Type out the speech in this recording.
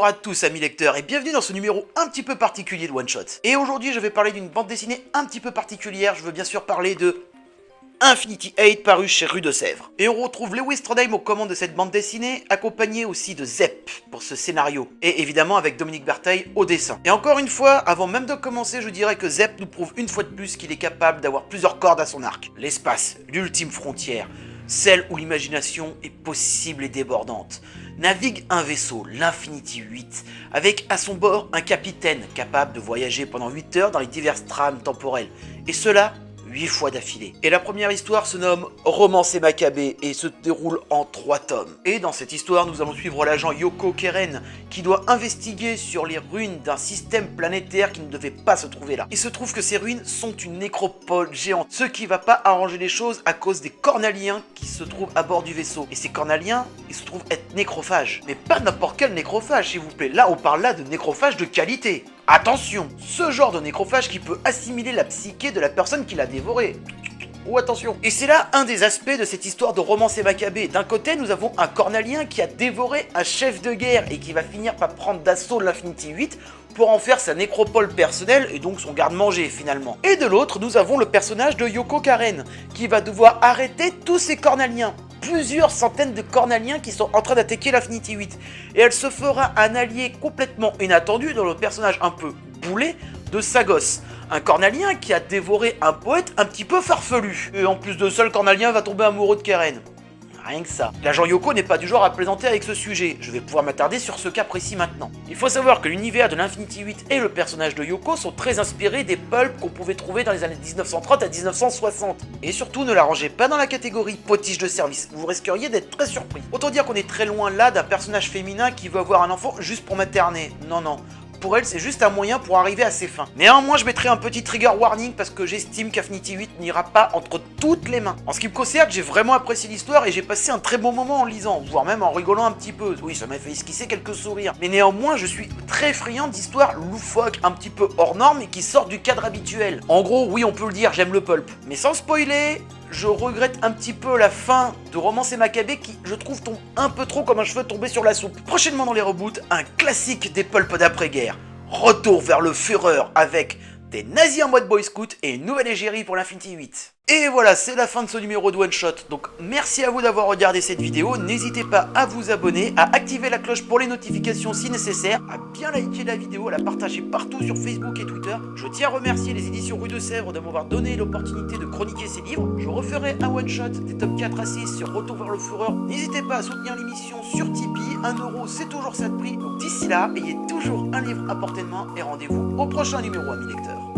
Bonjour à tous amis lecteurs et bienvenue dans ce numéro un petit peu particulier de One Shot. Et aujourd'hui je vais parler d'une bande dessinée un petit peu particulière, je veux bien sûr parler de Infinity 8 paru chez Rue de Sèvres. Et on retrouve Lewis Trondheim aux commandes de cette bande dessinée, accompagné aussi de Zep pour ce scénario, et évidemment avec Dominique Bertheil au dessin. Et encore une fois, avant même de commencer, je dirais que Zep nous prouve une fois de plus qu'il est capable d'avoir plusieurs cordes à son arc. L'espace, l'ultime frontière, celle où l'imagination est possible et débordante. Navigue un vaisseau, l'Infinity 8, avec à son bord un capitaine capable de voyager pendant 8 heures dans les diverses trames temporelles, et cela 8 fois d'affilée. Et la première histoire se nomme Romance et Maccabée et se déroule en 3 tomes. Et dans cette histoire, nous allons suivre l'agent Yoko Keren qui doit investiguer sur les ruines d'un système planétaire qui ne devait pas se trouver là. Il se trouve que ces ruines sont une nécropole géante, ce qui va pas arranger les choses à cause des cornaliens qui se trouvent à bord du vaisseau. Et ces cornaliens, ils se trouvent être nécrophages. Mais pas n'importe quel nécrophage, s'il vous plaît. Là, on parle là de nécrophage de qualité. Attention, ce genre de nécrophage qui peut assimiler la psyché de la personne qui l'a dévoré. Oh attention. Et c'est là un des aspects de cette histoire de Romance et Maccabée. D'un côté, nous avons un cornalien qui a dévoré un chef de guerre et qui va finir par prendre d'assaut l'Infinity 8 pour en faire sa nécropole personnelle et donc son garde-manger finalement. Et de l'autre, nous avons le personnage de Yoko Karen qui va devoir arrêter tous ces cornaliens. Plusieurs centaines de cornaliens qui sont en train d'attaquer l'Infinity 8. Et elle se fera un allié complètement inattendu dans le personnage un peu boulé de Sagos. Un cornalien qui a dévoré un poète un petit peu farfelu. Et en plus de ça, le cornalien va tomber amoureux de Karen. Rien que ça. L'agent Yoko n'est pas du genre à plaisanter avec ce sujet, je vais pouvoir m'attarder sur ce cas précis maintenant. Il faut savoir que l'univers de l'Infinity 8 et le personnage de Yoko sont très inspirés des pulps qu'on pouvait trouver dans les années 1930 à 1960. Et surtout, ne la rangez pas dans la catégorie potiche de service, vous risqueriez d'être très surpris. Autant dire qu'on est très loin là d'un personnage féminin qui veut avoir un enfant juste pour materner. Non, non. Pour elle, c'est juste un moyen pour arriver à ses fins. Néanmoins, je mettrai un petit trigger warning parce que j'estime qu'Infinity 8 n'ira pas entre toutes les mains. En ce qui me concerne, j'ai vraiment apprécié l'histoire et j'ai passé un très bon moment en lisant, voire même en rigolant un petit peu. Oui, ça m'a fait esquisser quelques sourires. Mais néanmoins, je suis très friand d'histoires loufoques, un petit peu hors normes et qui sortent du cadre habituel. En gros, oui, on peut le dire, j'aime le pulp. Mais sans spoiler, je regrette un petit peu la fin de Romance et Maccabée qui, je trouve, tombe un peu trop comme un cheveu tombé sur la soupe. Prochainement dans les reboots, un classique des pulps d'après-guerre. Retour vers le Führer avec des nazis en mode Boy Scout et une nouvelle égérie pour l'Infinity 8. Et voilà, c'est la fin de ce numéro de One Shot. Donc merci à vous d'avoir regardé cette vidéo. N'hésitez pas à vous abonner, à activer la cloche pour les notifications si nécessaire, à bien liker la vidéo, à la partager partout sur Facebook et Twitter. Je tiens à remercier les éditions Rue de Sèvres de m'avoir donné l'opportunité de chroniquer ces livres. Je referai un One Shot des top 4 à 6 sur Retour vers le Führer. N'hésitez pas à soutenir l'émission sur Tipeee. 1€ c'est toujours ça de prix. Donc d'ici là, ayez toujours un livre à portée de main et rendez-vous au prochain numéro, amis lecteurs.